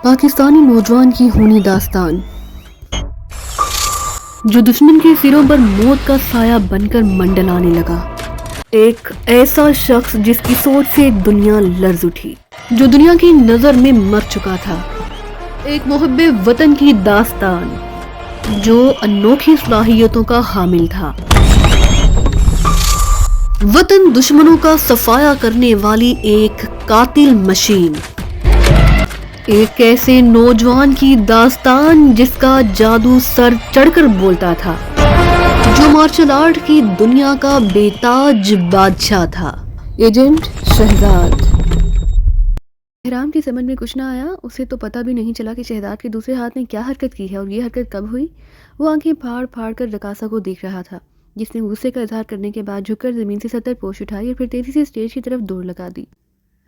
پاکستانی نوجوان کی ہونی داستان جو دشمن کے سروں پر موت کا سایہ بن کر منڈلانے لگا، ایک ایسا شخص جس کی سوچ سے دنیا لرز اٹھی، جو دنیا کی نظر میں مر چکا تھا، ایک محب وطن کی داستان جو انوکھی صلاحیتوں کا حامل تھا، وطن دشمنوں کا صفایا کرنے والی ایک قاتل مشین، ایک ایسے نوجوان کی داستان جس کا جادو سر چڑھ کر بولتا تھا، جو مارشل آرٹ کی دنیا کا بے تاج بادشاہ تھا، ایجنٹ شہزاد۔ بہرام کی سمجھ میں کچھ نہ آیا، اسے تو پتہ بھی نہیں چلا کہ شہزاد کے دوسرے ہاتھ نے کیا حرکت کی ہے اور یہ حرکت کب ہوئی۔ وہ آنکھیں پھاڑ پھاڑ کر رقاصہ کو دیکھ رہا تھا، جس نے غصے کا اظہار کرنے کے بعد جھک کر زمین سے 70 پوش اٹھائی اور پھر تیزی سے اسٹیج کی طرف دوڑ لگا دی۔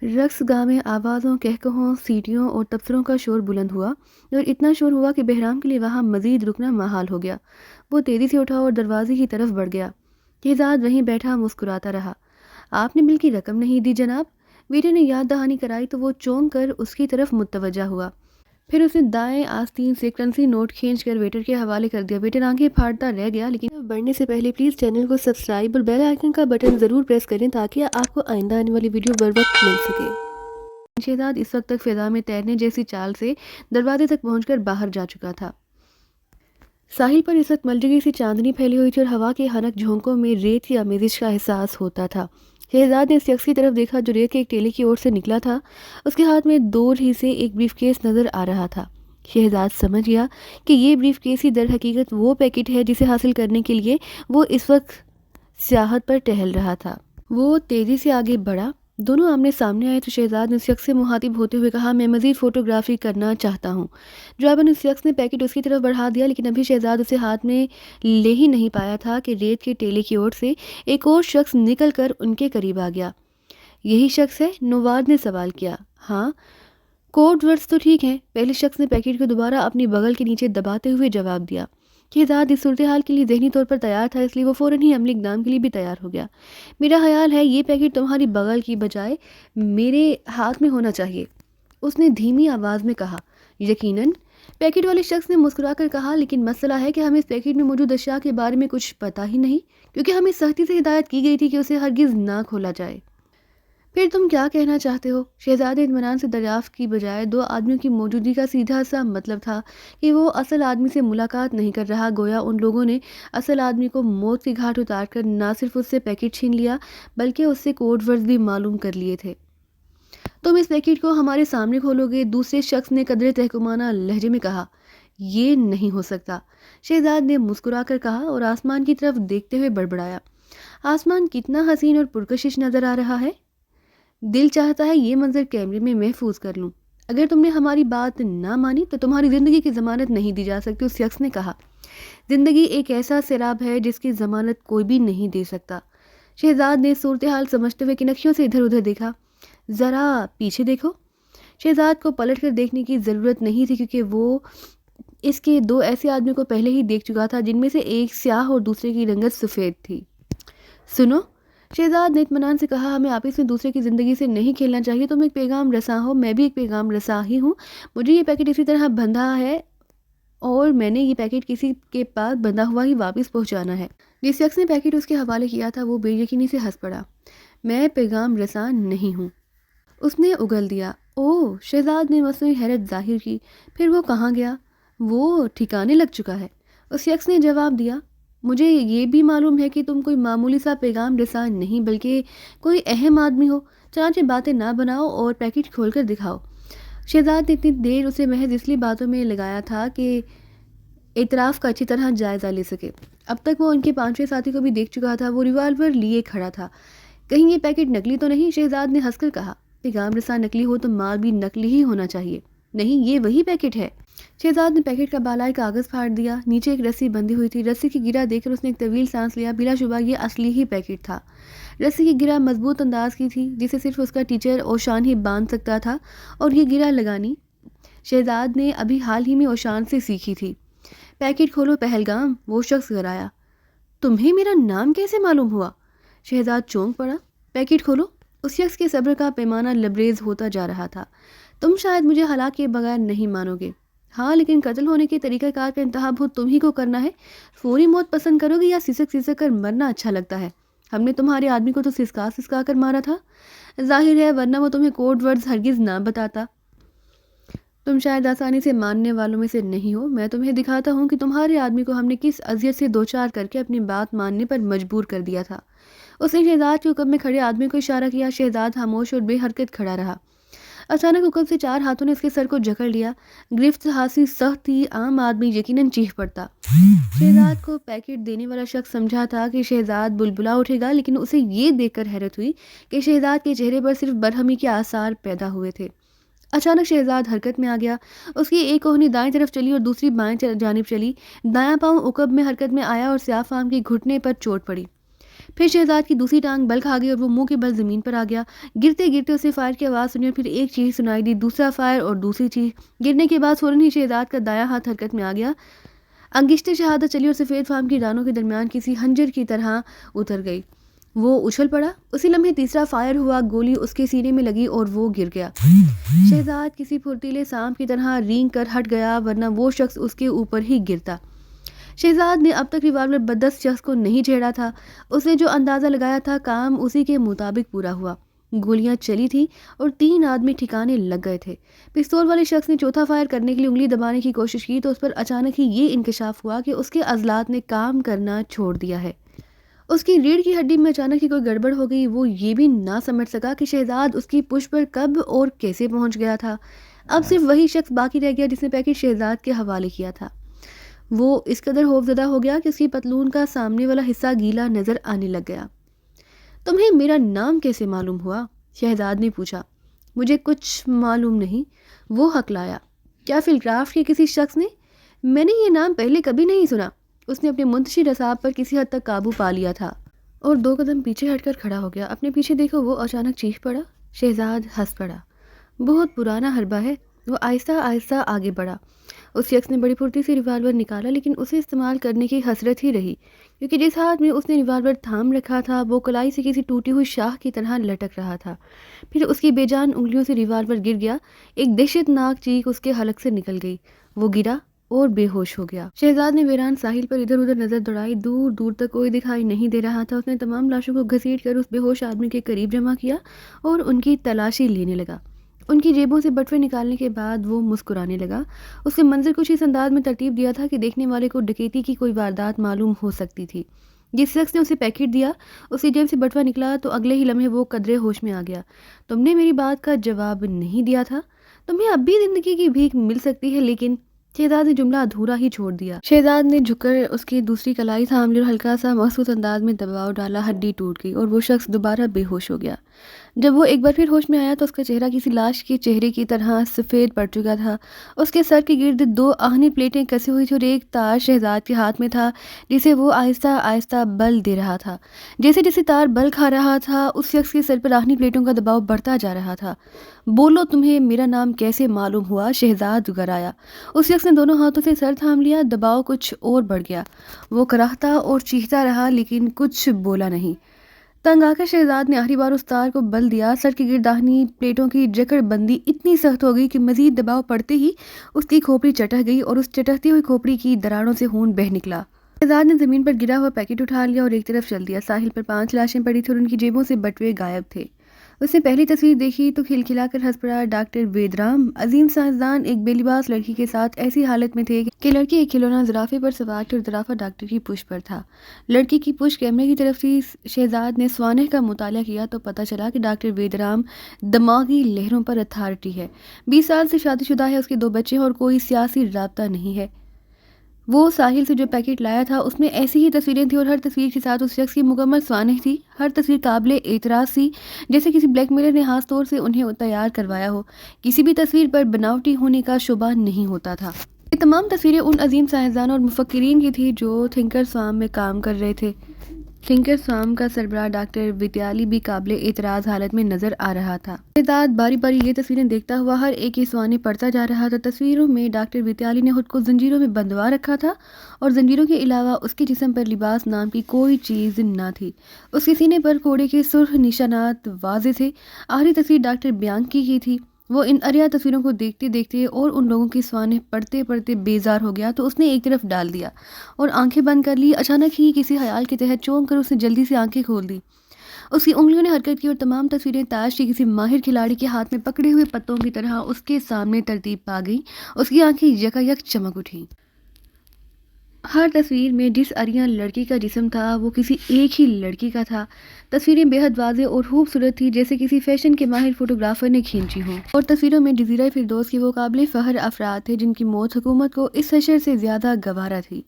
رقص گاہ میں آوازوں، کہکہوں، سیٹیوں اور تبصروں کا شور بلند ہوا اور اتنا شور ہوا کہ بہرام کے لیے وہاں مزید رکنا محال ہو گیا۔ وہ تیزی سے اٹھا اور دروازے کی طرف بڑھ گیا۔ شہزاد وہیں بیٹھا مسکراتا رہا۔ آپ نے بل کی رقم نہیں دی جناب؟ ویٹر نے یاد دہانی کرائی تو وہ چونک کر اس کی طرف متوجہ ہوا۔ پھر اس نے دائیں آستین سے کرنسی نوٹ کھینچ کر ویٹر کے حوالے کر دیا۔ ویٹر آنکھیں پھاڑتا رہ گیا، لیکن بڑھنے سے پہلے پلیز چینل کو سبسکرائب اور بیل آئیکن کا بٹن ضرور پریس کریں تاکہ آپ کو آئندہ آنے والی ویڈیو بر وقت مل سکے۔ شہزاد اس وقت تک فضا میں تیرنے جیسی چال سے دروازے تک پہنچ کر باہر جا چکا تھا۔ ساحل پر اس وقت ملجگی سی چاندنی پھیلی ہوئی تھی اور ہوا کے حنک جھونکوں میں ریت کی آمیزش کا احساس ہوتا تھا۔ شہزاد نے اس شخص کی طرف دیکھا جو ریت کے ایک ٹیلے کی اور سے نکلا تھا۔ اس کے ہاتھ میں دور ہی سے ایک بریف کیس نظر آ رہا تھا۔ شہزاد سمجھ گیا کہ یہ بریف کیس ہی در حقیقت وہ پیکٹ ہے جسے حاصل کرنے کے لیے وہ اس وقت سیاحت پر ٹہل رہا تھا۔ وہ تیزی سے آگے بڑھا۔ دونوں آمنے سامنے آئے تو شہزاد نے اس شخص سے مخاطب ہوتے ہوئے کہا، میں مزید فوٹوگرافی کرنا چاہتا ہوں۔ جواباً اس شخص نے پیکٹ اس کی طرف بڑھا دیا، لیکن ابھی شہزاد اسے ہاتھ میں لے ہی نہیں پایا تھا کہ ریت کے ٹیلے کی اوٹ سے ایک اور شخص نکل کر ان کے قریب آ گیا۔ یہی شخص ہے؟ نواد نے سوال کیا۔ ہاں، کوڈ ورڈز تو ٹھیک ہیں، پہلے شخص نے پیکٹ کو دوبارہ اپنی بغل کے نیچے دباتے ہوئے جواب دیا۔ شہزاد اس صورتحال کے لیے ذہنی طور پر تیار تھا، اس لیے وہ فوراً ہی عملی اقدام کے لیے بھی تیار ہو گیا۔ میرا خیال ہے یہ پیکٹ تمہاری بغل کی بجائے میرے ہاتھ میں ہونا چاہیے، اس نے دھیمی آواز میں کہا۔ یقیناً، پیکٹ والے شخص نے مسکرا کر کہا، لیکن مسئلہ ہے کہ ہمیں اس پیکٹ میں موجود اشیاء کے بارے میں کچھ پتہ ہی نہیں، کیونکہ ہمیں سختی سے ہدایت کی گئی تھی کہ اسے ہرگز نہ کھولا جائے۔ پھر تم کیا کہنا چاہتے ہو؟ شہزاد نے اطمینان سے دریافت کی بجائے دو آدمیوں کی موجودگی کا سیدھا سا مطلب تھا کہ وہ اصل آدمی سے ملاقات نہیں کر رہا، گویا ان لوگوں نے اصل آدمی کو موت کی گھاٹ اتار کر نہ صرف اس سے پیکٹ چھین لیا بلکہ اس سے کوڈ ورڈز بھی معلوم کر لیے تھے۔ تم اس پیکٹ کو ہمارے سامنے کھولو گے؟ دوسرے شخص نے قدرے تحکمانہ لہجے میں کہا۔ یہ نہیں ہو سکتا، شہزاد نے مسکرا کر کہا اور آسمان کی طرف دیکھتے ہوئے بڑبڑایا۔ آسمان کتنا حسین اور پرکشش نظر آ رہا ہے، دل چاہتا ہے یہ منظر کیمرے میں محفوظ کر لوں۔ اگر تم نے ہماری بات نہ مانی تو تمہاری زندگی کی ضمانت نہیں دی جا سکتی، اس شخص نے کہا۔ زندگی ایک ایسا سیراب ہے جس کی ضمانت کوئی بھی نہیں دے سکتا۔ شہزاد نے صورتحال سمجھتے ہوئے کنکھیوں سے ادھر ادھر دیکھا۔ ذرا پیچھے دیکھو۔ شہزاد کو پلٹ کر دیکھنے کی ضرورت نہیں تھی کیونکہ وہ اس کے دو ایسے آدمیوں کو پہلے ہی دیکھ چکا تھا جن میں سے ایک سیاہ اور دوسرے کی رنگت سفید تھی۔ سنو، شہزاد نے اطمینان سے کہا، ہمیں آپس میں دوسرے کی زندگی سے نہیں کھیلنا چاہیے۔ تم ایک پیغام رساں ہو، میں بھی ایک پیغام رساں ہی ہوں۔ مجھے یہ پیکٹ اسی طرح بندھا ہے اور میں نے یہ پیکٹ کسی کے پاس بندھا ہوا ہی واپس پہنچانا ہے۔ جس شخص نے پیکٹ اس کے حوالے کیا تھا وہ بے یقینی سے ہنس پڑا۔ میں پیغام رساں نہیں ہوں، اس نے اگل دیا۔ اوہ، شہزاد نے مصنوعی حیرت ظاہر کی۔ پھر وہ کہاں گیا؟ وہ ٹھکانے لگ چکا ہے، اس شخص نے جواب دیا۔ مجھے یہ بھی معلوم ہے کہ تم کوئی معمولی سا پیغام رساں نہیں بلکہ کوئی اہم آدمی ہو، چنانچہ باتیں نہ بناؤ اور پیکٹ کھول کر دکھاؤ۔ شہزاد نے اتنی دیر اسے محض اس لیے باتوں میں لگایا تھا کہ اعتراف کا اچھی طرح جائزہ لے سکے۔ اب تک وہ ان کے پانچویں ساتھی کو بھی دیکھ چکا تھا، وہ ریوالور لیے کھڑا تھا۔ کہیں یہ پیکٹ نکلی تو نہیں؟ شہزاد نے ہنس کر کہا۔ پیغام رساں نکلی ہو تو مال بھی نکلی ہی ہونا چاہیے۔ نہیں، یہ وہی پیکٹ ہے۔ شہزاد نے پیکٹ کا بالائی کاغذ پھاڑ دیا۔ نیچے ایک رسی بندھی ہوئی تھی، رسی کی گرہ دیکھ کر اس نے ایک طویل سانس لیا۔ بلا شبہ یہ اصلی ہی پیکٹ تھا۔ رسی کی گرہ مضبوط انداز کی تھی جسے صرف اس کا ٹیچر اوشان ہی باندھ سکتا تھا، اور یہ گرہ لگانی شہزاد نے ابھی حال ہی میں اوشان سے سیکھی تھی۔ پیکٹ کھولو پہلگام، وہ شخص گرایا۔ تمہیں میرا نام کیسے معلوم ہوا؟ شہزاد چونک پڑا۔ پیکٹ کھولو، اس شخص کے صبر کا پیمانہ لبریز ہوتا جا رہا تھا. تم شاید مجھے ہلاک کیے بغیر نہیں مانو گے. ہاں، لیکن قتل ہونے کے طریقہ کار کا انتخاب تم ہی کو کرنا ہے. فوری موت پسند کرو گے یا سسک سسک کر مرنا اچھا لگتا ہے؟ ہم نے تمہارے آدمی کو تو سسکا سسکا کر مارا تھا. ظاہر ہے ورنہ وہ تمہیں کوڈ ورڈز ہرگز نہ بتاتا. تم شاید آسانی سے ماننے والوں میں سے نہیں ہو. میں تمہیں دکھاتا ہوں کہ تمہارے آدمی کو ہم نے کس اذیت سے دوچار کر کے اپنی بات ماننے پر مجبور کر دیا تھا. اس نے شہزاد کے حکم میں کھڑے آدمی کو اشارہ کیا. شہزاد خاموش اور بے حرکت کھڑا رہا. اچانک حکم سے 4 ہاتھوں نے اس کے سر کو جکڑ لیا. گرفت ہاتھی سخت تھی. عام آدمی یقیناً چیخ پڑتا. شہزاد کو پیکٹ دینے والا شخص سمجھا تھا کہ شہزاد بلبلا اٹھے گا، لیکن اسے یہ دیکھ کر حیرت ہوئی کہ شہزاد کے چہرے پر صرف برہمی کے آثار پیدا ہوئے تھے. اچانک شہزاد حرکت میں آ گیا. اس کی ایک کوہنی دائیں طرف چلی اور دوسری بائیں جانب چلی. دایاں پاؤں عقب میں حرکت میں آیا اور سیاہ فام کے گھٹنے پر چوٹ پڑی. پھر شہزاد کی دوسری ٹانگ بل کھا گئی اور وہ منہ کے بل زمین پر آ گیا. گرتے گرتے اسے فائر کی آواز سنی اور پھر ایک چیخ سنائی دی. دوسرا فائر اور دوسری چیخ. گرنے کے بعد فوراً ہی شہزاد کا دایاں ہاتھ حرکت میں آ گیا. انگشت شہادت چلی اور سفید فام کی رانوں کے درمیان کسی خنجر کی طرح اتر گئی. وہ اچھل پڑا. اسی لمحے تیسرا فائر ہوا. گولی اس کے سینے میں لگی اور وہ گر گیا. شہزاد کسی پھرتیلے سانپ کی طرح رینگ کر ہٹ گیا، ورنہ وہ شخص اس کے اوپر ہی گرتا. شہزاد نے اب تک ریوالور بدست شخص کو نہیں چھیڑا تھا. اس نے جو اندازہ لگایا تھا کام اسی کے مطابق پورا ہوا. گولیاں چلی تھیں اور 3 آدمی ٹھکانے لگ گئے تھے. پستول والے شخص نے چوتھا فائر کرنے کے لیے انگلی دبانے کی کوشش کی تو اس پر اچانک ہی یہ انکشاف ہوا کہ اس کے عضلات نے کام کرنا چھوڑ دیا ہے. اس کی ریڑھ کی ہڈی میں اچانک ہی کوئی گڑبڑ ہو گئی. وہ یہ بھی نہ سمجھ سکا کہ شہزاد اس کی پشت پر کب اور کیسے پہنچ گیا تھا. اب صرف وہی شخص باقی رہ گیا جس نے پیکٹ شہزاد کے حوالے کیا تھا. وہ اس قدر خوفزدہ ہو گیا کہ اس کی پتلون کا سامنے والا حصہ گیلا نظر آنے لگ گیا. تمہیں میرا نام کیسے معلوم ہوا؟ شہزاد نے پوچھا. مجھے کچھ معلوم نہیں، وہ ہکلایا. کیا فلگرافٹ کے کسی شخص نے؟ میں نے یہ نام پہلے کبھی نہیں سنا. اس نے اپنے منتشر اعصاب پر کسی حد تک قابو پا لیا تھا اور 2 قدم پیچھے ہٹ کر کھڑا ہو گیا. اپنے پیچھے دیکھو. وہ اچانک چیخ پڑا. شہزاد ہنس پڑا. بہت پرانا حربہ ہے. وہ آہستہ آہستہ آگے بڑھا. اس شخص نے بڑی پھرتی سے ریوالور نکالا، لیکن اسے استعمال کرنے کی حسرت ہی رہی، کیونکہ جس ہاتھ میں اس نے ریوالور تھام رکھا تھا وہ کلائی سے کسی ٹوٹی ہوئی شاخ کی طرح لٹک رہا تھا. پھر اس کی بے جان انگلیوں سے ریوالور گر گیا. ایک دہشت ناک چیخ اس کے حلق سے نکل گئی. وہ گرا اور بے ہوش ہو گیا. شہزاد نے ویران ساحل پر ادھر ادھر نظر دوڑائی. دور دور تک کوئی دکھائی نہیں دے رہا تھا. اس نے تمام لاشوں کو گھسیٹ کر اس بے ہوش آدمی کے قریب جمع کیا اور ان کی تلاشی لینے لگا. ان کی جیبوں سے بٹوے نکالنے کے بعد وہ مسکرانے لگا. اس نے منظر کچھ اس انداز میں ترتیب دیا تھا کہ دیکھنے والے کو ڈکیتی کی کوئی واردات معلوم ہو سکتی تھی. جس شخص نے اسے پیکٹ دیا اس کی جیب سے بٹوا نکلا تو اگلے ہی لمحے وہ قدرے ہوش میں آ گیا. تم نے میری بات کا جواب نہیں دیا تھا. تمہیں اب بھی زندگی کی بھیک مل سکتی ہے، لیکن شہزاد نے جملہ ادھورا ہی چھوڑ دیا. شہزاد نے جھک کر اس کی دوسری کلائی تھام لی اور ہلکا سا محسوس انداز میں دباؤ ڈالا. ہڈی ٹوٹ گئی اور وہ شخص دوبارہ بے ہوش ہو گیا. جب وہ ایک بار پھر ہوش میں آیا تو اس کا چہرہ کسی لاش کے چہرے کی طرح سفید پڑ چکا تھا. اس کے سر کے گرد 2 آہنی پلیٹیں کسی ہوئی تھی اور ایک تار شہزاد کے ہاتھ میں تھا جسے وہ آہستہ آہستہ بل دے رہا تھا. جیسے جیسے تار بل کھا رہا تھا اس شخص کے سر پر آہنی پلیٹوں کا دباؤ بڑھتا جا رہا تھا. بولو تمہیں میرا نام کیسے معلوم ہوا؟ شہزاد گرایا. اس شخص نے دونوں ہاتھوں سے سر تھام لیا. دباؤ کچھ اور بڑھ گیا. وہ کراہتا اور چیختا رہا لیکن کچھ بولا نہیں. تنگ آ کر شہزاد نے آخری بار اس تار کو بل دیا. سر کی گرد آہنی پلیٹوں کی جکڑ بندی اتنی سخت ہو گئی کہ مزید دباؤ پڑتے ہی اس کی کھوپڑی چٹک گئی اور اس چٹکتی ہوئی کھوپڑی کی دراڑوں سے خون بہہ نکلا. شہزاد نے زمین پر گرا ہوا پیکٹ اٹھا لیا اور ایک طرف چل دیا. ساحل پر 5 لاشیں پڑی تھیں اور ان کی جیبوں سے بٹوے غائب تھے. اس نے پہلی تصویر دیکھی تو کھلکھلا کر ہنس پڑا. ڈاکٹر ویدرام عظیم سائنسدان ایک بے لباس لڑکی کے ساتھ ایسی حالت میں تھے کہ لڑکی ایک کھلونا زرافے پر سوار تھی اور زرافہ ڈاکٹر کی پشت پر تھا. لڑکی کی پشت کیمرے کی طرف تھی. شہزاد نے سوانح کا مطالعہ کیا تو پتہ چلا کہ ڈاکٹر ویدرام دماغی لہروں پر اتھارٹی ہے. 20 سال سے شادی شدہ ہے. اس کے 2 بچے ہیں اور کوئی سیاسی رابطہ نہیں ہے. وہ ساحل سے جو پیکٹ لایا تھا اس میں ایسی ہی تصویریں تھیں اور ہر تصویر کے ساتھ اس شخص کی مکمل سوانح تھی. ہر تصویر قابل اعتراض تھی، جیسے کسی بلیک میلر نے خاص طور سے انہیں تیار کروایا ہو. کسی بھی تصویر پر بناوٹی ہونے کا شبہ نہیں ہوتا تھا. یہ تمام تصویریں ان عظیم سائنسدانوں اور مفکرین کی تھی جو تھنکرز فارم میں کام کر رہے تھے. تھنکر سوام کا سربراہ ڈاکٹر وتیالی بھی قابل اعتراض حالت میں نظر آ رہا تھا۔ شہزاد باری باری یہ تصویریں دیکھتا ہوا ہر ایک کی سوانح پڑھتا جا رہا تھا۔ تصویروں میں ڈاکٹر وتیالی نے خود کو زنجیروں میں بندھوا رکھا تھا اور زنجیروں کے علاوہ اس کے جسم پر لباس نام کی کوئی چیز نہ تھی۔ اس کے سینے پر کوڑے کے سرخ نشانات واضح تھے۔ آخری تصویر ڈاکٹر بیانکی کی تھی۔ وہ ان عریاں تصویروں کو دیکھتے دیکھتے اور ان لوگوں کی سوانح پڑھتے پڑھتے بیزار ہو گیا تو اس نے ایک طرف ڈال دیا اور آنکھیں بند کر لی۔ اچانک ہی کسی خیال کے تحت چونک کر اس نے جلدی سے آنکھیں کھول دی۔ اس کی انگلیوں نے حرکت کی اور تمام تصویریں تاش کے کسی ماہر کھلاڑی کے ہاتھ میں پکڑے ہوئے پتوں کی طرح اس کے سامنے ترتیب پا گئیں۔ اس کی آنکھیں یکایک چمک اٹھیں۔ ہر تصویر میں جس عریاں لڑکی کا جسم تھا وہ کسی ایک ہی لڑکی کا تھا۔ تصویریں بے حد واضح اور خوبصورت تھی، جیسے کسی فیشن کے ماہر فوٹوگرافر نے کھینچی ہوں، اور تصویروں میں جزیرہ فردوس کے وہ قابل فخر افراد تھے جن کی موت حکومت کو اس حشر سے زیادہ گوارا تھی۔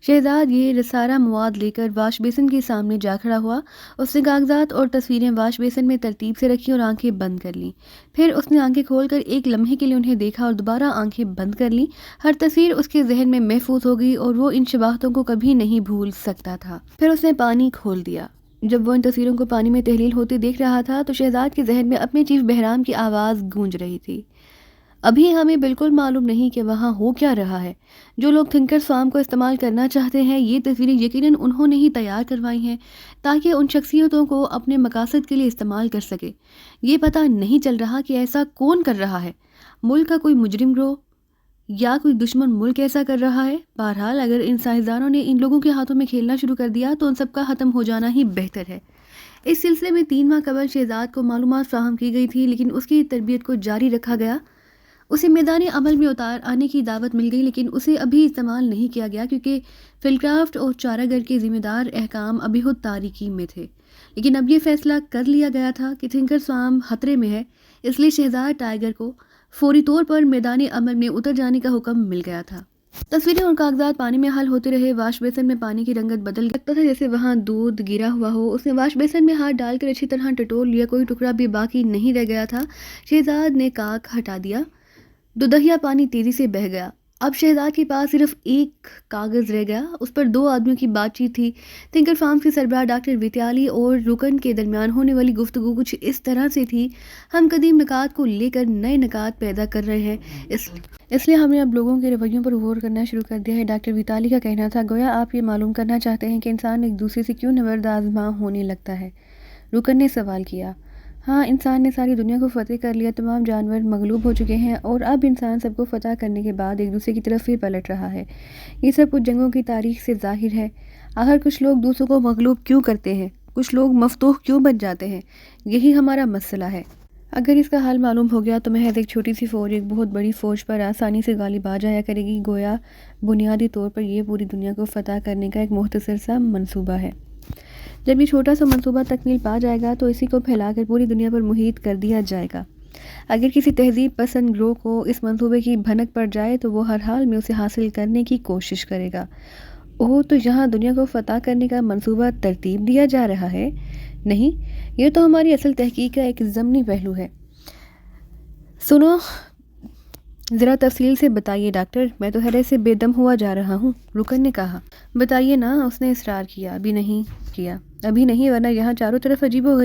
شہزاد یہ سارا مواد لے کر واش بیسن کے سامنے جا کھڑا ہوا۔ اس نے کاغذات اور تصویریں واش بیسن میں ترتیب سے رکھی اور آنکھیں بند کر لیں۔ پھر اس نے آنکھیں کھول کر ایک لمحے کے لیے انہیں دیکھا اور دوبارہ آنکھیں بند کر لیں۔ ہر تصویر اس کے ذہن میں محفوظ ہو گئی اور وہ ان شباہتوں کو کبھی نہیں بھول سکتا تھا۔ پھر اس نے پانی کھول دیا۔ جب وہ ان تصویروں کو پانی میں تحلیل ہوتے دیکھ رہا تھا تو شہزاد کے ذہن میں اپنے چیف بہرام کی آواز گونج رہی تھی۔ ابھی ہمیں بالکل معلوم نہیں کہ وہاں ہو کیا رہا ہے۔ جو لوگ تھنکر سوام کو استعمال کرنا چاہتے ہیں، یہ تصویریں یقیناً انہوں نے ہی تیار کروائی ہیں تاکہ ان شخصیتوں کو اپنے مقاصد کے لیے استعمال کر سکے۔ یہ پتہ نہیں چل رہا کہ ایسا کون کر رہا ہے، ملک کا کوئی مجرم گروہ یا کوئی دشمن ملک ایسا کر رہا ہے۔ بہرحال اگر ان سائنسدانوں نے ان لوگوں کے ہاتھوں میں کھیلنا شروع کر دیا تو ان سب کا ختم ہو جانا ہی بہتر ہے۔ اس سلسلے میں 3 ماہ قبل شہزاد کو معلومات فراہم کی گئی تھی، لیکن اس کی تربیت کو جاری رکھا گیا۔ اسے میدان عمل میں اتار آنے کی دعوت مل گئی، لیکن اسے ابھی استعمال نہیں کیا گیا کیونکہ فلکرافٹ اور چارہ گھر کے ذمہ دار احکام ابھی خود تاریکی میں تھے۔ لیکن اب یہ فیصلہ کر لیا گیا تھا کہ تھنکر سوام خطرے میں ہے، اس لیے شہزاد ٹائیگر کو فوری طور پر میدان عمل میں اتر جانے کا حکم مل گیا تھا۔ تصویریں اور کاغذات پانی میں حل ہوتے رہے۔ واش بیسن میں پانی کی رنگت بدل گئی، لگتا تھا جیسے وہاں دودھ گرا ہوا ہو۔ اس نے واش بیسن میں ہاتھ ڈال کر اچھی طرح ٹٹول لیا، کوئی ٹکڑا بھی باقی نہیں رہ گیا تھا۔ شہزاد نے کاک ہٹا دیا، دودھیا پانی تیزی سے بہہ گیا۔ اب شہزاد کے پاس صرف ایک کاغذ رہ گیا، اس پر 2 آدمیوں کی بات چیت تھی۔ تھنکر فارم کے سربراہ ڈاکٹر وتیالی اور رکن کے درمیان ہونے والی گفتگو کچھ اس طرح سے تھی: ہم قدیم نکات کو لے کر نئے نکات پیدا کر رہے ہیں، اس لیے ہم نے اب لوگوں کے رویوں پر غور کرنا شروع کر دیا ہے۔ ڈاکٹر وتیالی کا کہنا تھا، گویا آپ یہ معلوم کرنا چاہتے ہیں کہ انسان ایک دوسرے سے کیوں نبرد آزما ہونے لگتا ہے؟ رکن نے سوال کیا۔ ہاں، انسان نے ساری دنیا کو فتح کر لیا، تمام جانور مغلوب ہو چکے ہیں اور اب انسان سب کو فتح کرنے کے بعد ایک دوسرے کی طرف پھر پلٹ رہا ہے۔ یہ سب کچھ جنگوں کی تاریخ سے ظاہر ہے۔ آخر کچھ لوگ دوسروں کو مغلوب کیوں کرتے ہیں؟ کچھ لوگ مفتوح کیوں بن جاتے ہیں؟ یہی ہمارا مسئلہ ہے۔ اگر اس کا حل معلوم ہو گیا تو محض ایک چھوٹی سی فوج ایک بہت بڑی فوج پر آسانی سے غالب آ جایا کرے گی۔ گویا بنیادی طور پر یہ پوری دنیا کو فتح کرنے کا ایک مختصر سا منصوبہ ہے۔ جب یہ چھوٹا سا منصوبہ تکمیل پا جائے گا تو اسی کو پھیلا کر پوری دنیا پر محیط کر دیا جائے گا۔ اگر کسی تہذیب پسند گروہ کو اس منصوبے کی بھنک پڑ جائے تو وہ ہر حال میں اسے حاصل کرنے کی کوشش کرے گا۔ اوہ، تو یہاں دنیا کو فتح کرنے کا منصوبہ ترتیب دیا جا رہا ہے؟ نہیں، یہ تو ہماری اصل تحقیق کا ایک ضمنی پہلو ہے۔ سنو، ذرا تفصیل سے بتائیے ڈاکٹر، میں تو حیرت سے بے دم ہوا جا رہا ہوں۔ رکن نے کہا۔ بتائیے نا، اس نے اصرار کیا۔ ابھی نہیں، ورنہ یہاں چاروں طرف عجیب و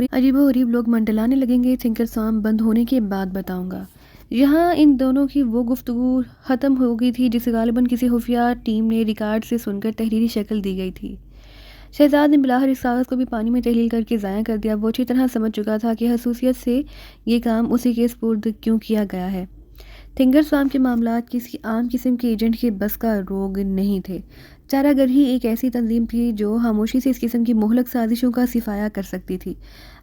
غریب لوگ منڈلانے لگیں گے۔ تھنکر سوام بند ہونے کے بعد بتاؤں گا۔ یہاں ان دونوں کی وہ گفتگو ختم ہو گئی تھی جسے غالباً کسی خفیہ ٹیم نے ریکارڈ سے سن کر تحریری شکل دی گئی تھی۔ شہزاد نے بلاخر اس کاغذ کو بھی پانی میں تحلیل کر کے ضائع کر دیا۔ وہ اچھی طرح سمجھ چکا تھا کہ خصوصیت سے یہ کام اسی کے سپرد کیوں کیا گیا ہے۔ تھنکر سوام کے معاملات کسی عام قسم کے ایجنٹ کے بس کا روگ نہیں تھے۔ چارہ گھر ہی ایک ایسی تنظیم تھی جو خاموشی سے اس قسم کی مہلک سازشوں کا صفایا کر سکتی تھی۔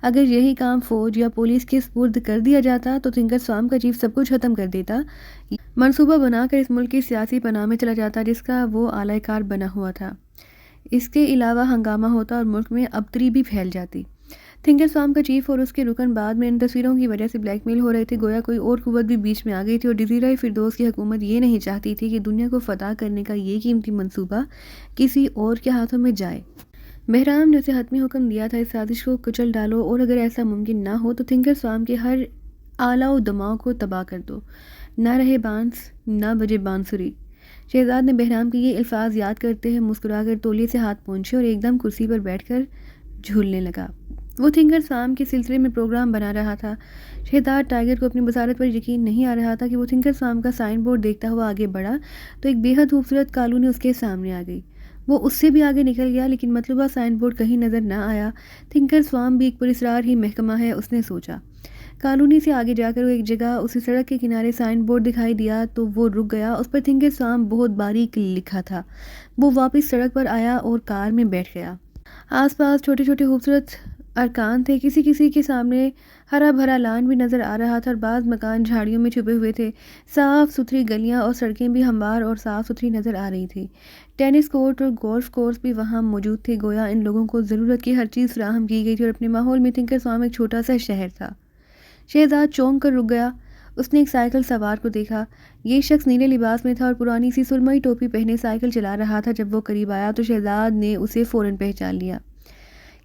اگر یہی کام فوج یا پولیس کے سپرد کر دیا جاتا تو تھنکر سوام کا چیف سب کچھ ختم کر دیتا، منصوبہ بنا کر اس ملک کی سیاسی پناہ میں چلا جاتا جس کا وہ اعلی کار بنا ہوا تھا۔ اس کے علاوہ ہنگامہ ہوتا اور ملک میں ابتری بھی پھیل جاتی۔ تھنکر سوام کا چیف اور اس کے رکن بعد میں ان تصویروں کی وجہ سے بلیک میل ہو رہے تھے، گویا کوئی اور قوت بھی بیچ میں آ گئی تھی اور جزیرہ فردوس کی حکومت یہ نہیں چاہتی تھی کہ دنیا کو فتح کرنے کا یہ قیمتی منصوبہ کسی اور کے ہاتھوں میں جائے۔ بہرام نے اسے حتمی حکم دیا تھا، اس سازش کو کچل ڈالو اور اگر ایسا ممکن نہ ہو تو تھنکر سوام کے ہر آلہ و دماغ کو تباہ کر دو۔ نہ رہے بانس، نہ بجے بانسری۔ شہزاد نے بہرام کے یہ الفاظ یاد کرتے ہوئے مسکرا کر تولیے سے ہاتھ پونچھے اور ایک دم کرسی پر بیٹھ کر جھولنے لگا۔ وہ تھنکر سام کے سلسلے میں پروگرام بنا رہا تھا۔ شہزاد ٹائیگر کو اپنی بصارت پر یقین نہیں آ رہا تھا کہ وہ تھنکر سام کا سائن بورڈ دیکھتا ہوا آگے بڑھا تو ایک بے حد خوبصورت کالونی اس کے سامنے آ گئی۔ وہ اس سے بھی آگے نکل گیا لیکن مطلوبہ سائن بورڈ کہیں نظر نہ آیا۔ تھنکر سوام بھی ایک پراسرار ہی محکمہ ہے، اس نے سوچا۔ کالونی سے آگے جا کر وہ ایک جگہ اسے سڑک کے کنارے سائن بورڈ دکھائی دیا تو وہ رک گیا۔ اس پر تھنکر سوام بہت باریک لکھا تھا۔ وہ واپس سڑک پر آیا اور کار میں بیٹھ گیا۔ آس پاس چھوٹے چھوٹے خوبصورت ارکان تھے، کسی کے سامنے ہرا بھرا لان بھی نظر آ رہا تھا اور بعض مکان جھاڑیوں میں چھپے ہوئے تھے۔ صاف ستھری گلیاں اور سڑکیں بھی ہموار اور صاف ستھری نظر آ رہی تھی۔ ٹینس کورٹ اور گولف کورس بھی وہاں موجود تھے، گویا ان لوگوں کو ضرورت کی ہر چیز فراہم کی گئی تھی اور اپنے ماحول میں تھنکر سوام ایک چھوٹا سا شہر تھا۔ شہزاد چونک کر رک گیا۔ اس نے ایک سائیکل سوار کو دیکھا۔ یہ شخص نیلے لباس میں تھا اور پرانی سی سرمئی ٹوپی پہنے سائیکل چلا رہا تھا۔ جب وہ قریب آیا تو شہزاد نے اسے فوراً پہچان لیا۔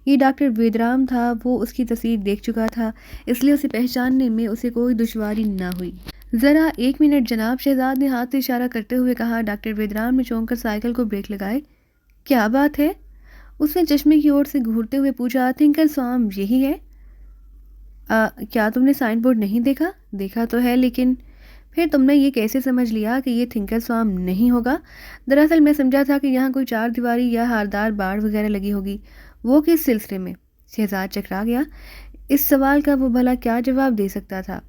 یہ ڈاکٹر ویدرام تھا۔ وہ اس کی تصویر دیکھ چکا تھا، اس لیے اسے پہچاننے میں اسے کوئی دشواری نہ ہوئی۔ ذرا ایک منٹ جناب، شہزاد نے ہاتھ سے اشارہ کرتے ہوئے کہا۔ ڈاکٹر ویدرام نے چونک کر سائیکل کو بریک لگائے۔ کیا بات ہے؟ اس نے چشمے کی اور سے گھورتے ہوئے پوچھا۔ تھنکر سوام یہی ہے؟ کیا تم نے سائن بورڈ نہیں دیکھا؟ دیکھا تو ہے، لیکن پھر تم نے یہ کیسے سمجھ لیا کہ یہ تھنکر سوام نہیں ہوگا؟ دراصل میں سمجھا تھا کہ یہاں کوئی چار دیواری یا ہاردار باڑ وغیرہ لگی ہوگی۔ وہ کس سلسلے میں؟ شہزاد چکرا گیا۔ اس سوال کا وہ بھلا کیا جواب دے سکتا تھا؟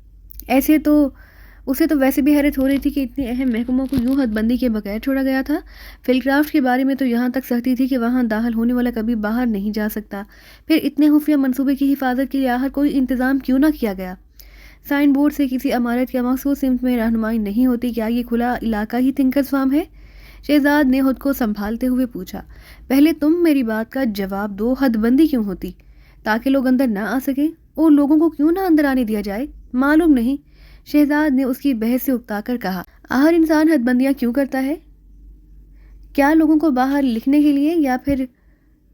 اسے تو ویسے بھی حیرت ہو رہی تھی کہ اتنے اہم محکموں کو یوں حد بندی کے بغیر چھوڑا گیا تھا۔ فلکرافٹ کے بارے میں تو یہاں تک سختی تھی کہ وہاں داخل ہونے والا کبھی باہر نہیں جا سکتا۔ پھر اتنے خفیہ منصوبے کی حفاظت کے لیے آخر کوئی انتظام کیوں نہ کیا گیا؟ سائن بورڈ سے کسی عمارت یا مخصوص سمت میں رہنمائی نہیں ہوتی۔ کیا یہ کھلا علاقہ ہی تھنکر سوام ہے؟ شہزاد نے خود کو سنبھالتے ہوئے پوچھا۔ پہلے تم میری بات کا جواب دو، حد بندی کیوں ہوتی؟ تاکہ لوگ اندر نہ آ سکیں۔ اور لوگوں کو کیوں نہ اندر آنے دیا جائے؟ معلوم نہیں، شہزاد نے اس کی بحث سے اکتا کر کہا۔ ہر انسان حد بندیاں کیوں کرتا ہے؟ کیا لوگوں کو باہر لکھنے کے لیے یا پھر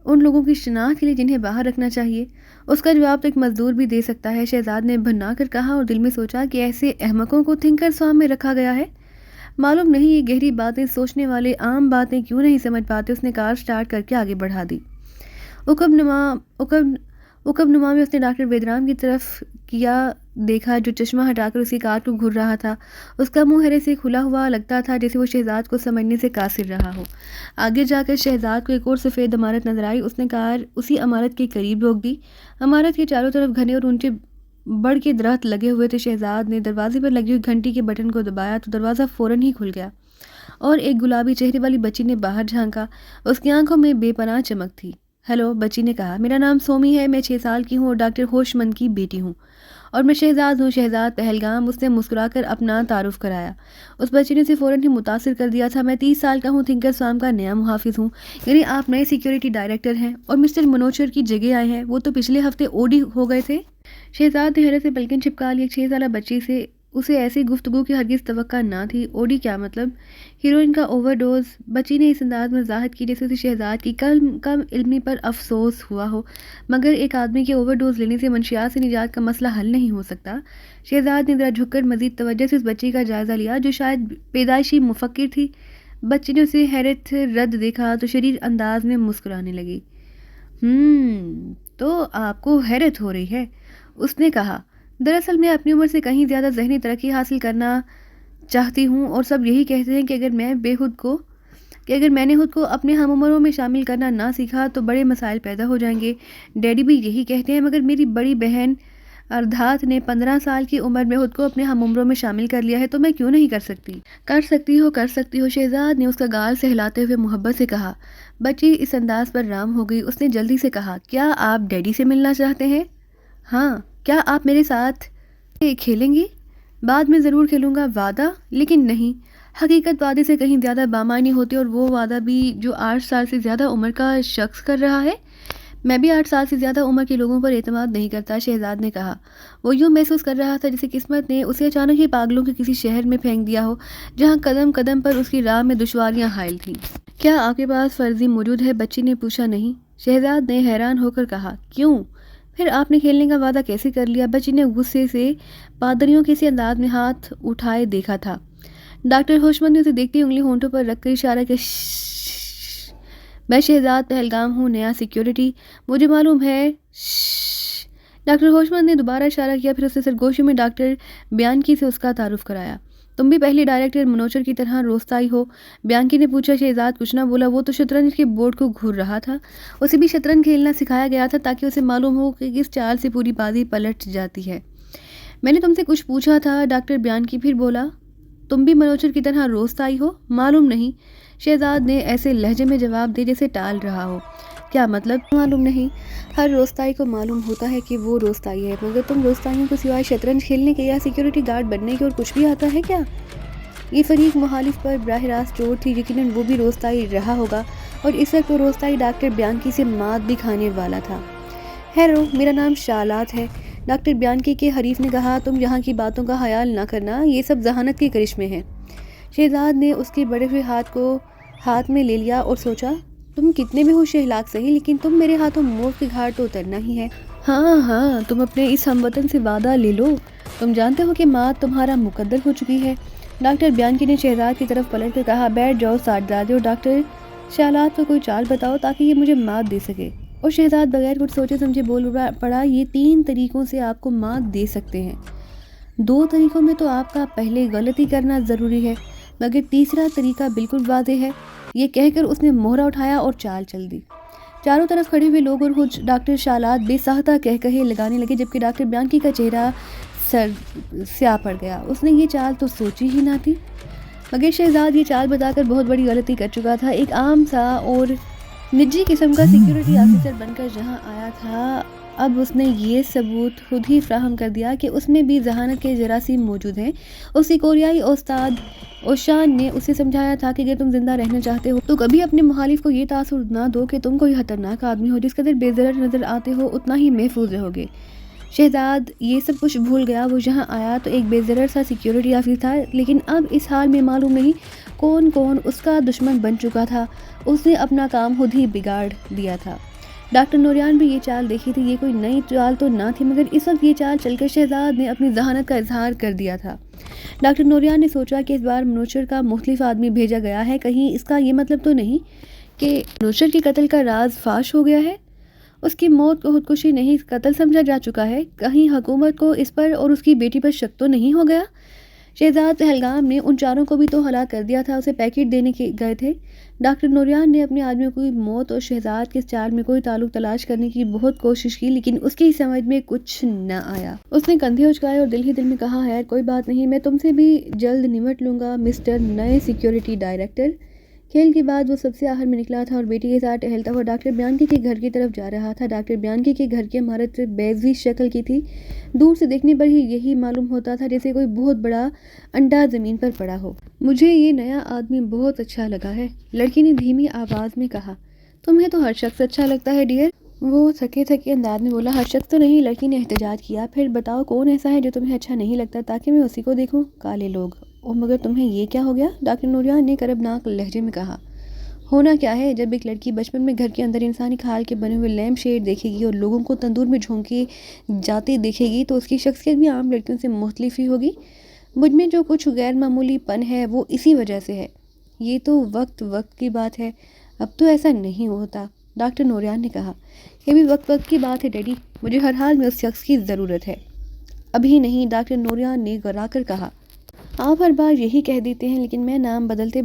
ان لوگوں کی شناخت کے لیے جنہیں باہر رکھنا چاہیے؟ اس کا جواب تو ایک مزدور بھی دے سکتا ہے، شہزاد نے بھنا کر کہا اور دل میں سوچا کہ ایسے احمقوں کو تھنکر سوام میں رکھا گیا ہے۔ معلوم نہیں یہ گہری باتیں سوچنے والے عام باتیں کیوں نہیں سمجھ پاتے۔ اس نے کار سٹارٹ کر کے آگے بڑھا دی۔ عقب نما میں اس نے ڈاکٹر ویدرام کی طرف کیا دیکھا جو چشمہ ہٹا کر اسی کار کو گھور رہا تھا۔ اس کا منہ ہرے سے کھلا ہوا لگتا تھا جیسے وہ شہزاد کو سمجھنے سے قاصر رہا ہو۔ آگے جا کر شہزاد کو ایک اور سفید عمارت نظر آئی۔ اس نے کار اسی عمارت کے قریب روک دی۔ عمارت کے چاروں طرف گھنے اور اونچے بڑ کے درخت لگے ہوئے تھے۔ شہزاد نے دروازے پر لگی ہوئی گھنٹی کے بٹن کو دبایا تو دروازہ فوراً ہی کھل گیا اور ایک گلابی چہرے والی بچی نے باہر جھانکا۔ اس کی آنکھوں میں بے پناہ چمک تھی۔ ہیلو، بچی نے کہا، میرا نام سومی ہے، میں 6 سال کی ہوں اور ڈاکٹر ہوشمند کی بیٹی ہوں، اور میں شہزاد ہوں، شہزاد پہلگام۔ اس نے مسکرا کر اپنا تعارف کرایا۔ اس بچی نے اسے فوراً ہی متاثر کر دیا تھا۔ میں 30 سال کا ہوں، تھنکر سوام کا نیا محافظ ہوں۔ یعنی آپ نئے سیکیورٹی ڈائریکٹر ہیں اور مسٹر منوچر کی جگہ آئے ہیں؟ وہ تو پچھلے ہفتے اوڈی ہو گئے تھے۔ شہزاد نے حیرت سے پلکیں چھپکا لی۔ 6 سالہ بچی سے اسے ایسی گفتگو کی ہرگز توقع نہ تھی۔ اوڈی کیا مطلب؟ ہیروئن کا اوور ڈوز؟ بچی نے اس انداز میں وضاحت کی جیسے اسے شہزاد کی کم علمی پر افسوس ہوا ہو، مگر ایک آدمی کے اوور ڈوز لینے سے منشیات سے نجات کا مسئلہ حل نہیں ہو سکتا۔ شہزاد نے ذرا جھک کر مزید توجہ سے اس بچی کا جائزہ لیا جو شاید پیدائشی مفکر تھی۔ بچی نے اسے حیرت رد دیکھا تو شریر انداز میں مسکرانے لگی۔ تو آپ کو حیرت ہو رہی ہے، اس نے کہا۔ دراصل میں اپنی عمر سے کہیں زیادہ ذہنی ترقی حاصل کرنا چاہتی ہوں اور سب یہی کہتے ہیں کہ اگر میں نے خود کو اپنے ہم عمروں میں شامل کرنا نہ سیکھا تو بڑے مسائل پیدا ہو جائیں گے۔ ڈیڈی بھی یہی کہتے ہیں، مگر میری بڑی بہن اردھات نے 15 سال کی عمر میں خود کو اپنے ہم عمروں میں شامل کر لیا ہے، تو میں کیوں نہیں کر سکتی؟ کر سکتی ہو، شہزاد نے اس کا گال سہلاتے ہوئے محبت سے کہا۔ بچی اس انداز پر رام ہو گئی۔ اس نے جلدی سے کہا، کیا آپ ڈیڈی سے ملنا چاہتے ہیں؟ ہاں، کیا آپ میرے ساتھ کھیلیں گی؟ بعد میں ضرور کھیلوں گا، وعدہ؟ لیکن نہیں، حقیقت وعدے سے کہیں زیادہ بامعنی ہوتی اور وہ وعدہ بھی جو 8 سال سے زیادہ عمر کا شخص کر رہا ہے۔ میں بھی 8 سال سے زیادہ عمر کے لوگوں پر اعتماد نہیں کرتا، شہزاد نے کہا۔ وہ یوں محسوس کر رہا تھا جیسے قسمت نے اسے اچانک ہی پاگلوں کے کسی شہر میں پھینک دیا ہو جہاں قدم قدم پر اس کی راہ میں دشواریاں حائل تھیں۔ کیا آپ کے پاس فرضی موجود ہے؟ بچی نے پوچھا۔ نہیں، شہزاد نے حیران ہو کر کہا۔ کیوں؟ پھر آپ نے کھیلنے کا وعدہ کیسے کر لیا؟ بچی نے غصے سے پادریوں کے سے انداز میں ہاتھ اٹھائے دیکھا تھا۔ ڈاکٹر ہوشمند نے اسے دیکھتی انگلی ہونٹوں پر رکھ کر اشارہ کیا۔ میں شہزاد پہلگام ہوں، نیا سیکیورٹی، مجھے معلوم ہے۔ ڈاکٹر ہوشمند نے دوبارہ اشارہ کیا، پھر اسے سرگوشی میں ڈاکٹر بیانکی سے اس کا تعارف کرایا۔ تم بھی پہلے ڈائریکٹر منوچر کی طرح روستائی ہو؟ بیانکی نے پوچھا۔ شہزاد کچھ نہ بولا، وہ تو شطرنج کے بورڈ کو گھور رہا تھا۔ اسے بھی شطرنج کھیلنا سکھایا گیا تھا تاکہ اسے معلوم ہو کہ کس چال سے پوری بازی پلٹ جاتی ہے۔ میں نے تم سے کچھ پوچھا تھا، ڈاکٹر بیانکی پھر بولا۔ تم بھی منوچر کی طرح روستائی ہو؟ معلوم نہیں، شہزاد نے ایسے لہجے میں جواب دے جیسے ٹال رہا ہو۔ کیا مطلب معلوم نہیں؟ ہر روستائی کو معلوم ہوتا ہے کہ وہ روستائی ہے، مگر تم روستائیوں کو سوائے شطرنج کھیلنے کے یا سیکیورٹی گارڈ بننے کے اور کچھ بھی آتا ہے کیا؟ یہ فریق مخالف پر براہ راست چوٹ تھی، یقیناً وہ بھی روستائی رہا ہوگا، اور اس وقت وہ روستائی ڈاکٹر بیانکی سے مات بھی کھانے والا تھا۔ ہیلو، میرا نام شالات ہے، ڈاکٹر بیانکی کے حریف نے کہا۔ تم یہاں کی باتوں کا خیال نہ کرنا، یہ سب ذہانت کے کرشمے ہیں۔ شہزاد نے اس کے بڑے ہوئے ہاتھ کو ہاتھ میں لے لیا اور سوچا، تم کتنے بھی ہوش ہلاک سہی، لیکن تم میرے ہاتھوں موت کے گھاٹ تو اترنا ہی ہے۔ ہاں، تم اپنے اس ہم وطن سے وعدہ لے لو، تم جانتے ہو کہ مات تمہارا مقدر ہو چکی ہے۔ ڈاکٹر بیانکی نے شہزاد کی طرف پلٹ کر کہا، بیٹھ جاؤ صاحبزادے، اور ڈاکٹر شالات کو کوئی چال بتاؤ تاکہ یہ مجھے مات دے سکے۔ اور شہزاد بغیر کچھ سوچے سمجھے بول پڑا، یہ 3 طریقوں سے آپ کو مات دے سکتے ہیں۔ 2 طریقوں میں تو آپ کا پہلے غلطی کرنا ضروری ہے، مگر تیسرا طریقہ بالکل واضح ہے۔ یہ کہہ کر اس نے مہرہ اٹھایا اور چال چل دی۔ چاروں طرف کھڑے ہوئے لوگ اور خود ڈاکٹر شالات بے ساختہ کہے لگانے لگے، جبکہ ڈاکٹر بیانکی کا چہرہ سیاہ پڑ گیا۔ اس نے یہ چال تو سوچی ہی نہ تھی، مگر شہزاد یہ چال بتا کر بہت بڑی غلطی کر چکا تھا۔ ایک عام سا اور نجی قسم کا سیکیورٹی آفیسر بن کر جہاں آیا تھا، اب اس نے یہ ثبوت خود ہی فراہم کر دیا کہ اس میں بھی ذہانت کے جراثیم موجود ہیں۔ اس کی کوریائی استاد اوشان نے اسے سمجھایا تھا کہ اگر تم زندہ رہنا چاہتے ہو تو کبھی اپنے مخالف کو یہ تاثر نہ دو کہ تم کوئی خطرناک آدمی ہو، جس قدر بے ضرر نظر آتے ہو اتنا ہی محفوظ رہو گے۔ شہزاد یہ سب کچھ بھول گیا۔ وہ یہاں آیا تو ایک بے ضرر سا سیکیورٹی آفیسر تھا، لیکن اب اس حال میں معلوم نہیں کون اس کا دشمن بن چکا تھا۔ اس نے اپنا کام خود ہی بگاڑ دیا تھا۔ ڈاکٹر نوریان بھی یہ چال دیکھی تھی۔ یہ کوئی نئی چال تو نہ تھی، مگر اس وقت یہ چال چل کر شہزاد نے اپنی ذہانت کا اظہار کر دیا تھا۔ ڈاکٹر نوریان نے سوچا کہ اس بار منوچر کا مختلف آدمی بھیجا گیا ہے، کہیں اس کا یہ مطلب تو نہیں کہ منوچر کے قتل کا راز فاش ہو گیا ہے؟ اس کی موت کو خودکشی نہیں قتل سمجھا جا چکا ہے؟ کہیں حکومت کو اس پر اور اس کی بیٹی پر شک تو نہیں ہو گیا؟ شہزاد پہلگام نے ان چاروں کو بھی تو ہلاک کر دیا تھا، اسے پیکٹ دینے کے گئے تھے۔ ڈاکٹر نوریان نے اپنے آدمیوں کی موت اور شہزاد کے چال میں کوئی تعلق تلاش کرنے کی بہت کوشش کی، لیکن اس کی سمجھ میں کچھ نہ آیا۔ اس نے کندھے اچکائے اور دل ہی دل میں کہا، خیر کوئی بات نہیں، میں تم سے بھی جلد نمٹ لوں گا مسٹر نئے سیکیورٹی ڈائریکٹر۔ کھیل کے بعد وہ سب سے آخر میں نکلا تھا اور بیٹی کے ساتھ ٹہلتا ہوا ڈاکٹر بیانکی کے گھر کی طرف جا رہا تھا۔ ڈاکٹر بیانکی کے گھر کی عمارت بیضوی شکل کی تھی۔ دور سے دیکھنے پر ہی یہی معلوم ہوتا تھا جیسے کوئی بہت بڑا انڈا زمین پر پڑا ہو۔ مجھے یہ نیا آدمی بہت اچھا لگا ہے، لڑکی نے دھیمی آواز میں کہا۔ تمہیں تو ہر شخص اچھا لگتا ہے ڈیئر، وہ تھکے انداز میں بولا۔ ہر شخص تو نہیں، لڑکی نے احتجاج کیا۔ پھر بتاؤ کون ایسا ہے جو تمہیں اچھا نہیں لگتا تاکہ میں اسی کو دیکھوں؟ کالے لوگ۔ او مگر تمہیں یہ کیا ہو گیا؟ ڈاکٹر نوریان نے کربناک لہجے میں کہا۔ ہونا کیا ہے، جب ایک لڑکی بچپن میں گھر کے اندر انسانی کھال کے بنے ہوئے لیمپ شیڈ دیکھے گی اور لوگوں کو تندور میں جھونکے جاتے دیکھے گی تو اس کی شخصیت بھی عام لڑکیوں سے مختلف ہی ہوگی۔ مجھ میں جو کچھ غیر معمولی پن ہے وہ اسی وجہ سے ہے۔ یہ تو وقت کی بات ہے، اب تو ایسا نہیں ہوتا، ڈاکٹر نوریان نے کہا۔ یہ بھی وقت کی بات ہے ڈیڈی، مجھے ہر حال میں اس شخص کی ضرورت ہے۔ ابھی نہیں، ڈاکٹر نوریان نے گرا کر کہا۔ آپ ہر بار یہی کہہ دیتے ہیں، لیکن میں نام بدلتے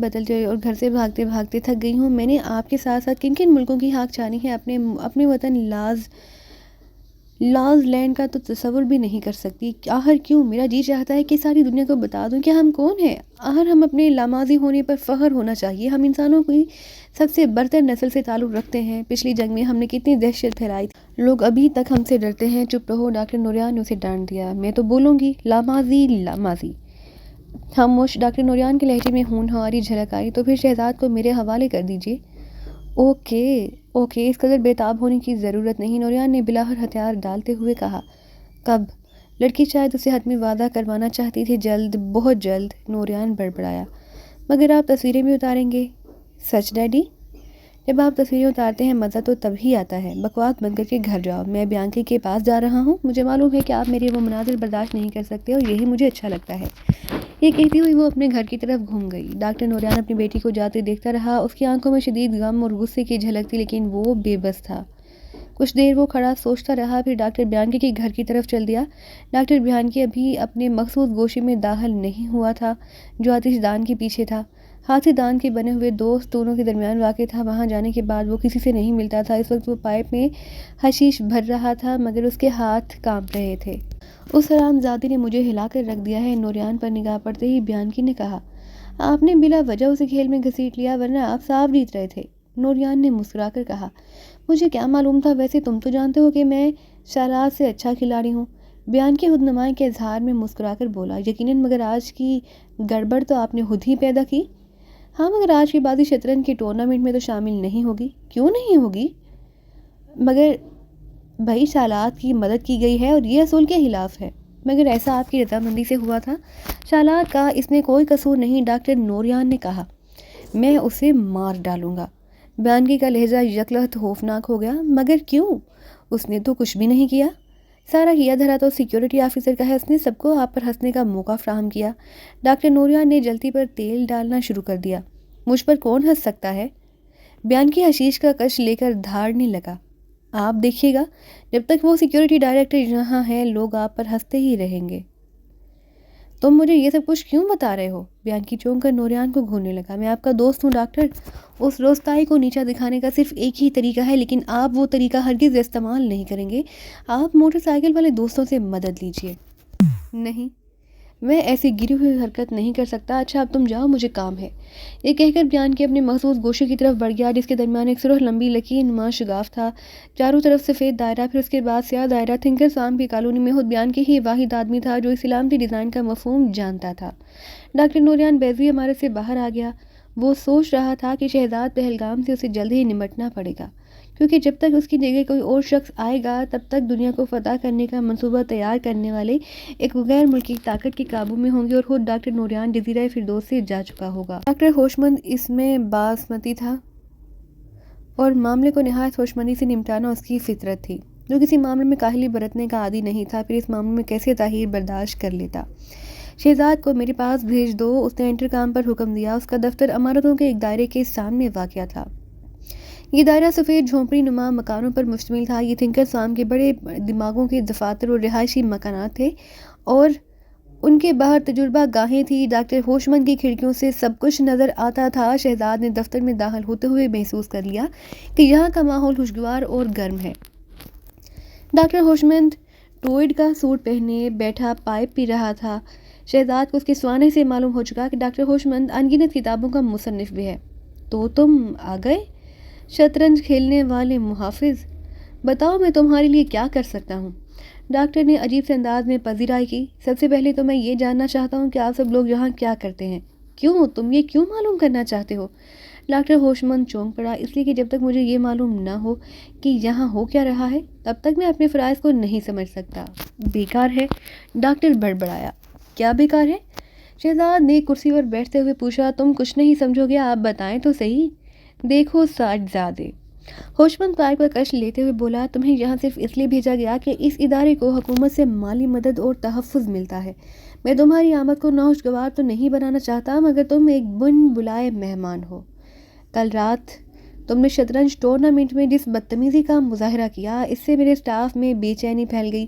اور گھر سے بھاگتے تھک گئی ہوں۔ میں نے آپ کے ساتھ ساتھ کن ملکوں کی ہاک چھانی ہے، اپنے وطن لاز لینڈ کا تو تصور بھی نہیں کر سکتی۔ آخر کیوں؟ میرا جی چاہتا ہے کہ ساری دنیا کو بتا دوں کہ ہم کون ہیں۔ آخر ہم اپنے لاماضی ہونے پر فخر ہونا چاہیے۔ ہم انسانوں کی سب سے برتر نسل سے تعلق رکھتے ہیں۔ پچھلی جنگ میں ہم نے کتنی دہشت پھیلائی تھی، لوگ ابھی تک ہم سے ڈرتے ہیں۔ چپ رہو، ڈاکٹر نوریان نے اسے ڈانٹ دیا۔ میں تو بولوں گی لاماضی۔ خاموش، ڈاکٹر نوریان کے لہجے میں ہونہاری جھلک آئی۔ تو پھر شہزاد کو میرے حوالے کر دیجیے۔ اوکے، اس قدر بےتاب ہونے کی ضرورت نہیں، نوریان نے بلاخر ہتھیار ڈالتے ہوئے کہا۔ کب؟ لڑکی شاید اسے حتمی وعدہ کروانا چاہتی تھی، جلد، بہت جلد، نوریان بڑبڑایا۔ مگر آپ تصویریں بھی اتاریں گے؟ سچ ڈیڈی؟ جب آپ تصویریں اتارتے ہیں مزہ تو تب ہی آتا ہے۔ بکواس بند کر کے گھر جاؤ، میں بیانکی کے پاس جا رہا ہوں۔ مجھے معلوم ہے کہ آپ میرے وہ مناظر برداشت نہیں کر سکتے اور یہی مجھے اچھا لگتا ہے۔ یہ کہتی ہوئی وہ اپنے گھر کی طرف گھوم گئی۔ ڈاکٹر نوریان اپنی بیٹی کو جاتے دیکھتا رہا۔ اس کی آنکھوں میں شدید غم اور غصے کی جھلک تھی، لیکن وہ بے بس تھا۔ کچھ دیر وہ کھڑا سوچتا رہا، پھر ڈاکٹر بیانکی کے گھر کی طرف چل دیا۔ ڈاکٹر بیانکی ابھی اپنے مخصوص گوشے میں داخل نہیں ہوا تھا جو آتش دان کے پیچھے تھا۔ ہاتھی دان کے بنے ہوئے دو ستونوں کے درمیان واقع تھا۔ وہاں جانے کے بعد وہ کسی سے نہیں ملتا تھا۔ اس وقت وہ پائپ میں حشیش بھر رہا تھا، مگر اس کے ہاتھ کانپ رہے تھے۔ اس حرام زادی نے مجھے ہلا کر رکھ دیا ہے، نوریان پر نگاہ پڑتے ہی بیانکی نے کہا۔ آپ نے بلا وجہ اسے کھیل میں گھسیٹ لیا، ورنہ آپ صاف جیت رہے تھے، نوریان نے مسکرا کر کہا۔ مجھے کیا معلوم تھا، ویسے تم تو جانتے ہو کہ میں شالات سے اچھا کھلاڑی ہوں، بیانکی خود نمائی کے اظہار میں مسکرا کر بولا۔ یقیناً، مگر آج کی گڑبڑ تو آپ نے خود ہی پیدا کی۔ ہاں، مگر آج کی بازی شطرنج کے ٹورنامنٹ میں تو شامل نہیں ہوگی۔ کیوں نہیں ہوگی؟ مگر بھائی شالات کی مدد کی گئی ہے اور یہ اصول کے خلاف ہے۔ مگر ایسا آپ کی رضامندی سے ہوا تھا۔ شالات کا اس میں کوئی قصور نہیں، ڈاکٹر نوریان نے کہا۔ میں اسے مار ڈالوں گا۔ بیانکی کا لہجہ یکلخت خوفناک ہو گیا۔ مگر کیوں؟ اس نے تو کچھ بھی نہیں کیا۔ سارا کیا دھرا تو سیکیورٹی آفیسر کا ہے، اس نے سب کو آپ پر ہنسنے کا موقع فراہم کیا۔ ڈاکٹر نوریان نے جلتی پر تیل ڈالنا شروع کر دیا۔ مجھ پر کون ہنس سکتا ہے؟ بیانکی حشیش کا کش لے کر دھاڑنے لگا۔ آپ دیکھیے گا، جب تک وہ سیکیورٹی ڈائریکٹر یہاں ہے لوگ آپ پر ہنستے ہی رہیں گے۔ تم مجھے یہ سب کچھ کیوں بتا رہے ہو؟ بیانکی چونک کر نوریان کو گھورنے لگا۔ میں آپ کا دوست ہوں ڈاکٹر۔ اس روستائی کو نیچا دکھانے کا صرف ایک ہی طریقہ ہے، لیکن آپ وہ طریقہ ہرگز استعمال نہیں کریں گے۔ آپ موٹر سائیکل والے دوستوں سے مدد لیجیے۔ نہیں، میں ایسی گری ہوئی حرکت نہیں کر سکتا۔ اچھا اب تم جاؤ، مجھے کام ہے۔ یہ کہہ کر بیانکی اپنے مخصوص گوشے کی طرف بڑھ گیا، جس کے درمیان ایک سرخ لمبی لکیر نما شگاف تھا، چاروں طرف سفید دائرہ، پھر اس کے بعد سیاہ دائرہ۔ تھنکر سام کی کالونی میں خود بیانکی ہی واحد آدمی تھا جو اس سلامتی ڈیزائن کا مفہوم جانتا تھا۔ ڈاکٹر نوریان بیضوی عمارت سے باہر آ گیا۔ وہ سوچ رہا تھا کہ شہزاد پہلگام سے اسے جلد ہی نمٹنا پڑے گا، کیونکہ جب تک اس کی جگہ کوئی اور شخص آئے گا تب تک دنیا کو فتح کرنے کا منصوبہ تیار کرنے والے ایک غیر ملکی طاقت کے قابو میں ہوں گے، اور خود ڈاکٹر نوریان جزیرہ فردوس سے جا چکا ہوگا۔ ڈاکٹر ہوشمند اس میں باسمتی تھا اور معاملے کو نہایت ہوشمندی سے نمٹانا اس کی فطرت تھی۔ جو کسی معاملے میں کاہلی برتنے کا عادی نہیں تھا، پھر اس معاملے میں کیسے تاخیر برداشت کر لیتا۔ شہزاد کو میرے پاس بھیج دو، اس نے انٹرکام پر حکم دیا۔ اس کا دفتر عمارتوں کے ایک دائرے کے سامنے واقع تھا۔ یہ دائرہ سفید جھونپڑی نما مکانوں پر مشتمل تھا۔ یہ تھنکر سام کے بڑے دماغوں کے دفاتر اور رہائشی مکانات تھے، اور ان کے باہر تجربہ گاہیں تھیں۔ ڈاکٹر ہوشمند کی کھڑکیوں سے سب کچھ نظر آتا تھا۔ شہزاد نے دفتر میں داخل ہوتے ہوئے محسوس کر لیا کہ یہاں کا ماحول خوشگوار اور گرم ہے۔ ڈاکٹر ہوشمند ٹوئڈ کا سوٹ پہنے بیٹھا پائپ پی رہا تھا۔ شہزاد کو اس کے سوانے سے معلوم ہو چکا کہ ڈاکٹر ہوشمند انگنت کتابوں کا مصنف بھی ہے۔ تو تم آ گئے، شطرنج کھیلنے والے محافظ، بتاؤ میں تمہارے لیے کیا کر سکتا ہوں؟ ڈاکٹر نے عجیب سے انداز میں پذیرائی کی۔ سب سے پہلے تو میں یہ جاننا چاہتا ہوں کہ آپ سب لوگ یہاں کیا کرتے ہیں۔ کیوں؟ تم یہ کیوں معلوم کرنا چاہتے ہو؟ ڈاکٹر ہوشمند چونک پڑا۔ اس لیے کہ جب تک مجھے یہ معلوم نہ ہو کہ یہاں ہو کیا رہا ہے، تب تک میں اپنے فرائض کو نہیں سمجھ سکتا۔ بیکار ہے، ڈاکٹر بڑبڑایا۔ کیا بیکار ہے؟ شہزاد نے کرسی پر بیٹھتے ہوئے پوچھا۔ تم کچھ نہیں سمجھو گے، آپ بتائیں تو صحیح۔ دیکھو صاحبزادے، ہوشمند پائپ کا کش لیتے ہوئے بولا، تمہیں یہاں صرف اس لیے بھیجا گیا کہ اس ادارے کو حکومت سے مالی مدد اور تحفظ ملتا ہے۔ میں تمہاری آمد کو ناخوشگوار تو نہیں بنانا چاہتا، مگر تم ایک بن بلائے مہمان ہو۔ کل رات تم نے شطرنج ٹورنامنٹ میں جس بدتمیزی کا مظاہرہ کیا، اس سے میرے اسٹاف میں بے چینی پھیل گئی۔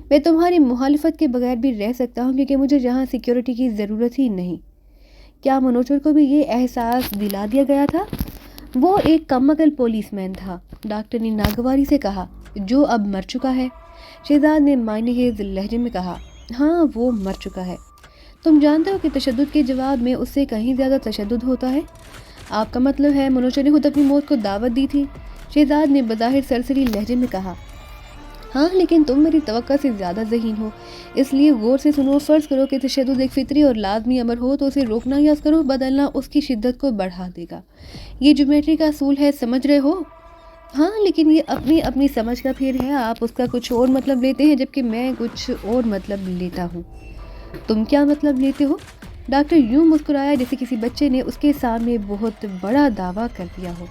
میں تمہاری مخالفت کے بغیر بھی رہ سکتا ہوں، کیونکہ مجھے یہاں سیکیورٹی کی ضرورت ہی نہیں۔ کیا منوچر کو بھی یہ احساس دلا دیا گیا تھا؟ وہ ایک کم عقل پولیس مین تھا، ڈاکٹر نے ناگواری سے کہا، جو اب مر چکا ہے۔ شہزاد نے معنی خیز لہجے میں کہا، ہاں وہ مر چکا ہے۔ تم جانتے ہو کہ تشدد کے جواب میں اس سے کہیں زیادہ تشدد ہوتا ہے۔ آپ کا مطلب ہے منوچر نے خود اپنی موت کو دعوت دی تھی؟ شہزاد نے بظاہر سرسری لہجے میں کہا، ہاں لیکن تم میری توقع سے زیادہ ذہین ہو، اس لیے غور سے سنو۔ فرض کرو کہ تشدد ایک فطری اور لازمی امر ہو، تو اسے روکنا یا اس کا رخ بدلنا اس کی شدت کو بڑھا دے گا۔ یہ جیومیٹری کا اصول ہے، سمجھ رہے ہو؟ ہاں، لیکن یہ اپنی اپنی سمجھ کا پھیر ہے۔ آپ اس کا کچھ اور مطلب لیتے ہیں، جبکہ میں کچھ اور مطلب لیتا ہوں۔ تم کیا مطلب لیتے ہو؟ ڈاکٹر یوں مسکرایا جیسے کسی بچے نے اس کے سامنے بہت بڑا دعویٰ کر دیا ہو۔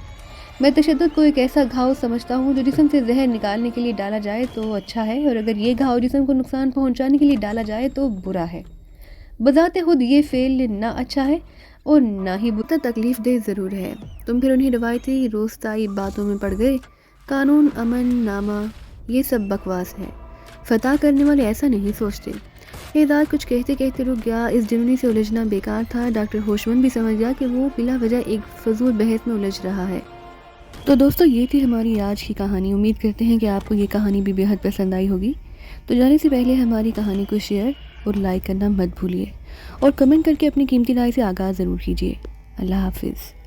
میں تشدد کو ایک ایسا گھاؤ سمجھتا ہوں جو جسم سے زہر نکالنے کے لیے ڈالا جائے تو اچھا ہے، اور اگر یہ گھاؤ جسم کو نقصان پہنچانے کے لیے ڈالا جائے تو برا ہے۔ بذات خود یہ فعل نہ اچھا ہے اور نہ ہی بہت تکلیف دہ ضرور ہے۔ تم پھر انہیں روایتی روستائی باتوں میں پڑ گئے۔ قانون، امن نامہ، یہ سب بکواس ہے۔ فتح کرنے والے ایسا نہیں سوچتے۔ شہزاد کچھ کہتے کہتے رک گیا۔ اس جنونی سے الجھنا بیکار تھا۔ ڈاکٹر ہوشمند بھی سمجھ گیا کہ وہ بلا وجہ ایک فضول بحث میں الجھ رہا ہے۔ تو دوستو، یہ تھی ہماری آج کی کہانی۔ امید کرتے ہیں کہ آپ کو یہ کہانی بھی بے حد پسند آئی ہوگی۔ تو جانے سے پہلے ہماری کہانی کو شیئر اور لائک کرنا مت بھولیے، اور کمنٹ کر کے اپنی قیمتی رائے سے آغاز ضرور کیجیے۔ اللہ حافظ۔